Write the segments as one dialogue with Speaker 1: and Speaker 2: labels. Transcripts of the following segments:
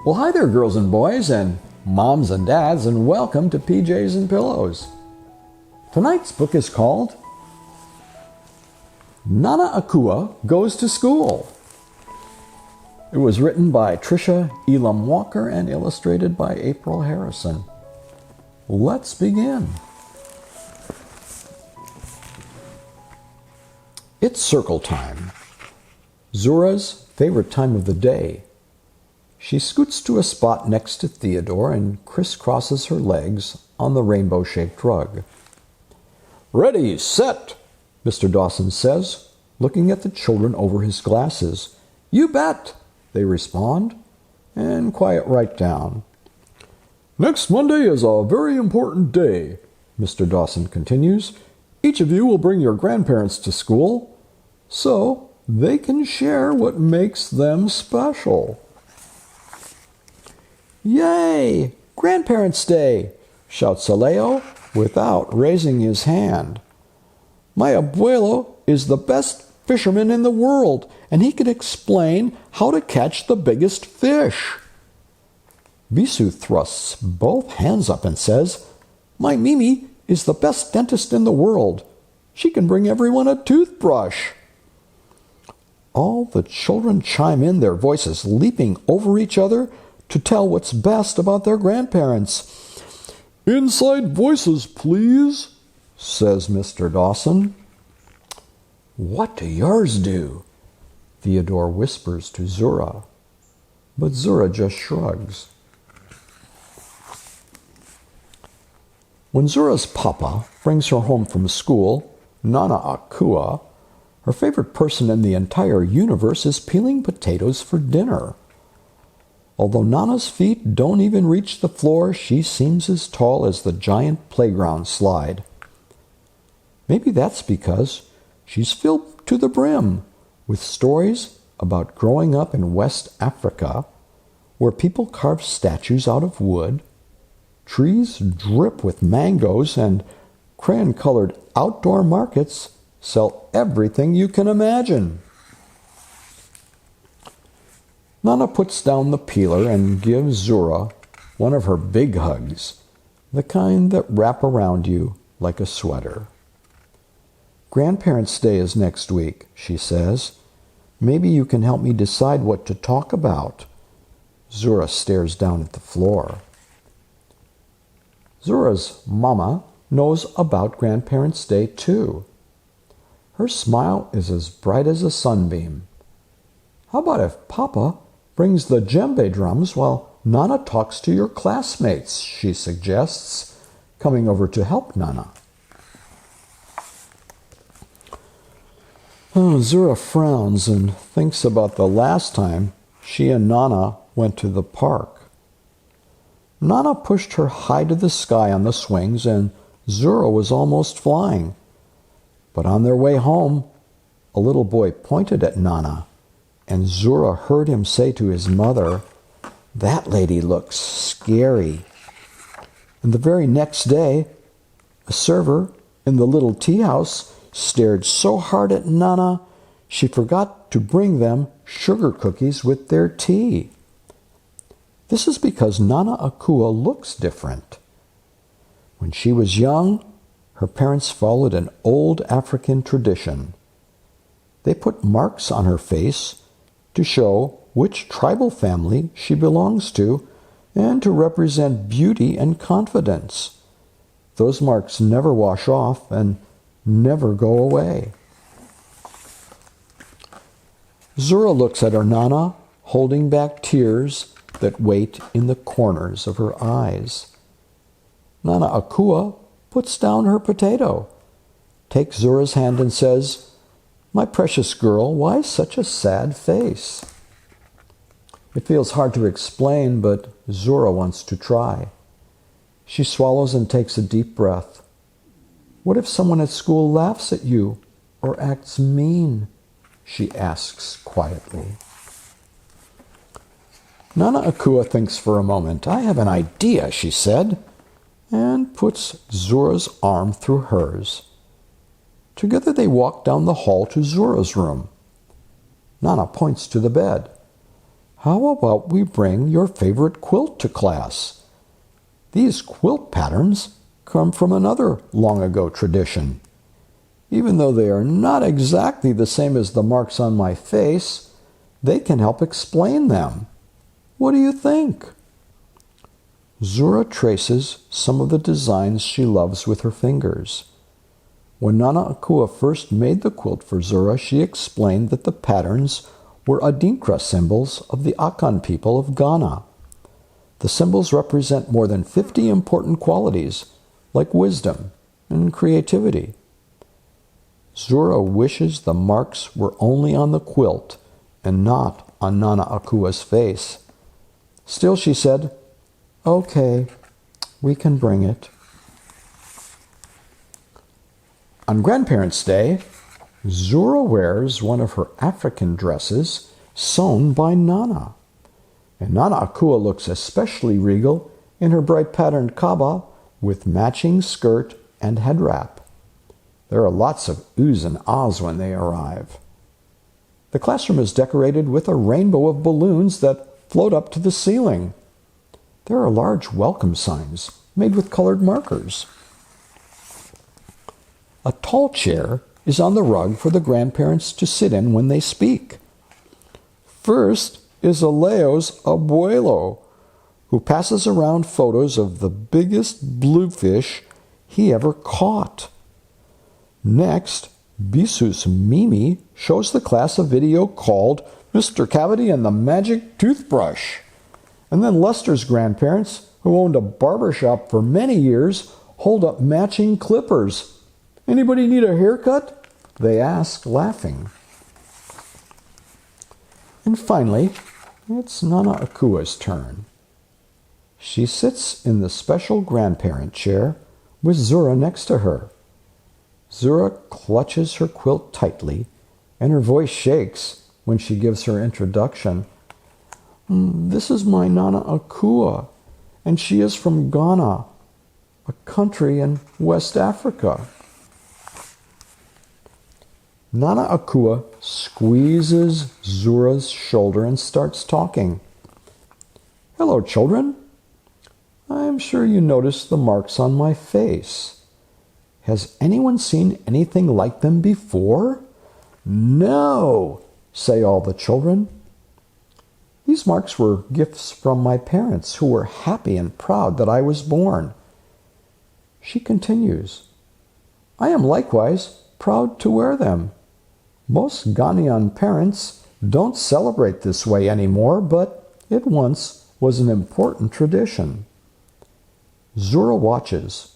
Speaker 1: Well, hi there, girls and boys, and moms and dads, and welcome to PJs and Pillows. Tonight's book is called Nana Akua Goes to School. It was written by Tricia Elam Walker and illustrated by April Harrison. Let's begin. It's circle time, Zura's favorite time of the day. She scoots to a spot next to Theodore and crisscrosses her legs on the rainbow-shaped rug. "Ready, set," Mr. Dawson says, looking at the children over his glasses. "You bet," they respond, and quiet right down. "Next Monday is a very important day," Mr. Dawson continues. "Each of you will bring your grandparents to school so they can share what makes them special." "Yay! Grandparents' Day!" shouts Aloud without raising his hand. "My abuelo is the best fisherman in the world, and he can explain how to catch the biggest fish." Bisu thrusts both hands up and says, "My Mimi is the best dentist in the world. She can bring everyone a toothbrush." All the children chime in, their voices leaping over each other to tell what's best about their grandparents. "Inside voices, please," says Mr. Dawson. "What do yours do?" Theodore whispers to Zura, but Zura just shrugs. When Zura's papa brings her home from school, Nana Akua, her favorite person in the entire universe, is peeling potatoes for dinner. Although Nana's feet don't even reach the floor, she seems as tall as the giant playground slide. Maybe that's because she's filled to the brim with stories about growing up in West Africa, where people carve statues out of wood, trees drip with mangoes, and crayon-colored outdoor markets sell everything you can imagine. Nana puts down the peeler and gives Zura one of her big hugs, the kind that wrap around you like a sweater. "Grandparents' Day is next week," she says. "Maybe you can help me decide what to talk about." Zura stares down at the floor. Zura's mama knows about Grandparents' Day too. Her smile is as bright as a sunbeam. "How about if Papa brings the djembe drums while Nana talks to your classmates?" she suggests, coming over to help Nana. Zura frowns and thinks about the last time she and Nana went to the park. Nana pushed her high to the sky on the swings, and Zura was almost flying. But on their way home, a little boy pointed at Nana, and Zura heard him say to his mother, "That lady looks scary." And the very next day, a server in the little tea house stared so hard at Nana, she forgot to bring them sugar cookies with their tea. This is because Nana Akua looks different. When she was young, her parents followed an old African tradition. They put marks on her face to show which tribal family she belongs to and to represent beauty and confidence. Those marks never wash off and never go away. Zura looks at her Nana, holding back tears that wait in the corners of her eyes. Nana Akua puts down her potato, takes Zura's hand and says, "My precious girl, why such a sad face?" It feels hard to explain, but Zura wants to try. She swallows and takes a deep breath. "What if someone at school laughs at you or acts mean?" she asks quietly. Nana Akua thinks for a moment. "I have an idea," she said, and puts Zura's arm through hers. Together they walk down the hall to Zura's room. Nana points to the bed. How about we bring your favorite quilt to class? These quilt patterns come from another long-ago tradition. Even though they are not exactly the same as the marks on my face, they can help explain them. What do you think? Zura traces some of the designs she loves with her fingers. When Nana Akua first made the quilt for Zura, she explained that the patterns were Adinkra symbols of the Akan people of Ghana. The symbols represent more than 50 important qualities, like wisdom and creativity. Zura wishes the marks were only on the quilt and not on Nana Akua's face. Still, she said, "Okay, we can bring it." On Grandparents' Day, Zura wears one of her African dresses sewn by Nana. And Nana Akua looks especially regal in her bright patterned kaba with matching skirt and head wrap. There are lots of oohs and ahs when they arrive. The classroom is decorated with a rainbow of balloons that float up to the ceiling. There are large welcome signs made with colored markers. A tall chair is on the rug for the grandparents to sit in when they speak. First is Aleo's abuelo, who passes around photos of the biggest bluefish he ever caught. Next, Bisu's Mimi shows the class a video called Mr. Cavity and the Magic Toothbrush. And then Lester's grandparents, who owned a barber shop for many years, hold up matching clippers. "Anybody need a haircut?" they ask, laughing. And finally, it's Nana Akua's turn. She sits in the special grandparent chair with Zura next to her. Zura clutches her quilt tightly, and her voice shakes when she gives her introduction. "This is my Nana Akua, and she is from Ghana, a country in West Africa." Nana Akua squeezes Zura's shoulder and starts talking. "Hello, children. I'm sure you noticed the marks on my face. Has anyone seen anything like them before?" "No," say all the children. "These marks were gifts from my parents, who were happy and proud that I was born." She continues, "I am likewise proud to wear them. Most Ghanaian parents don't celebrate this way anymore, but it once was an important tradition." Zura watches,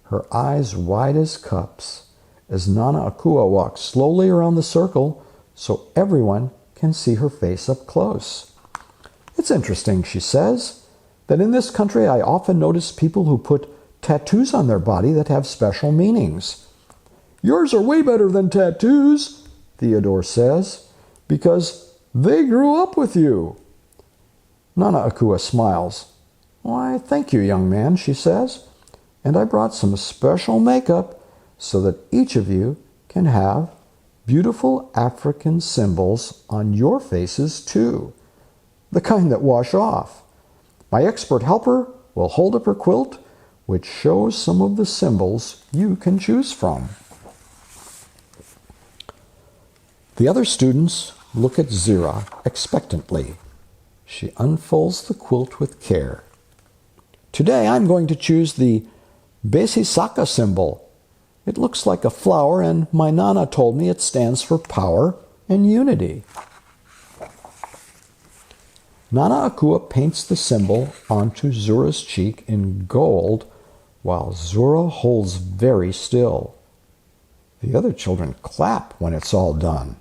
Speaker 1: her eyes wide as cups, as Nana Akua walks slowly around the circle so everyone can see her face up close. "It's interesting," she says, "that in this country I often notice people who put tattoos on their body that have special meanings." "Yours are way better than tattoos," Theodore says, "because they grew up with you." Nana Akua smiles. "Why, thank you, young man," she says, "and I brought some special makeup so that each of you can have beautiful African symbols on your faces too, the kind that wash off. My expert helper will hold up her quilt, which shows some of the symbols you can choose from." The other students look at Zura expectantly. She unfolds the quilt with care. "Today I'm going to choose the Besisaka symbol. It looks like a flower, and my Nana told me it stands for power and unity." Nana Akua paints the symbol onto Zura's cheek in gold, while Zura holds very still. The other children clap when it's all done.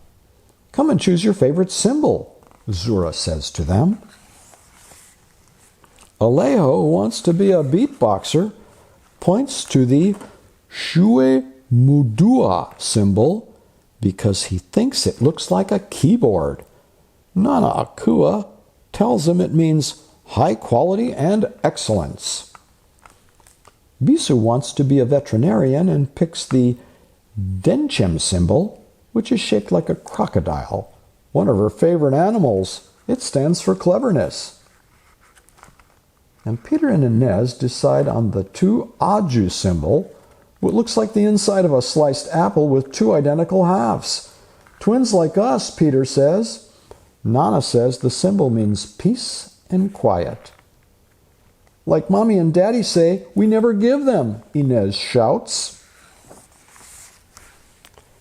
Speaker 1: "Come and choose your favorite symbol," Zura says to them. Alejo, who wants to be a beatboxer, points to the Shue Mudua symbol because he thinks it looks like a keyboard. Nana Akua tells him it means high quality and excellence. Bisu wants to be a veterinarian and picks the Denchem symbol, which is shaped like a crocodile, one of her favorite animals. It stands for cleverness. And Peter and Inez decide on the 2-aju symbol, what looks like the inside of a sliced apple with 2 identical halves. Twins like us, Peter says. Nana says the symbol means peace and quiet. Like Mommy and Daddy say, we never give them, Inez shouts.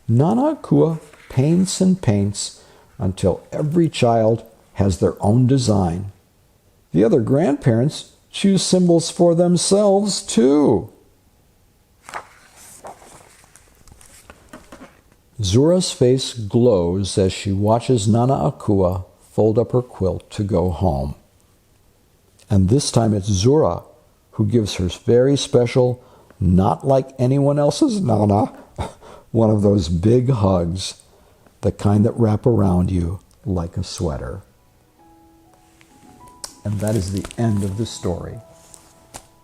Speaker 1: Nana Akua paints and paints until every child has their own design. The other grandparents choose symbols for themselves, too. Zura's face glows as she watches Nana Akua fold up her quilt to go home. And this time it's Zura who gives her very special, not like anyone else's Nana, one of those big hugs, the kind that wrap around you like a sweater. And that is the end of the story.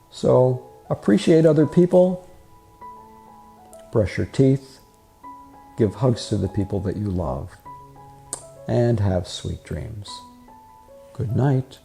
Speaker 1: So appreciate other people, brush your teeth, give hugs to the people that you love, and have sweet dreams. Good night.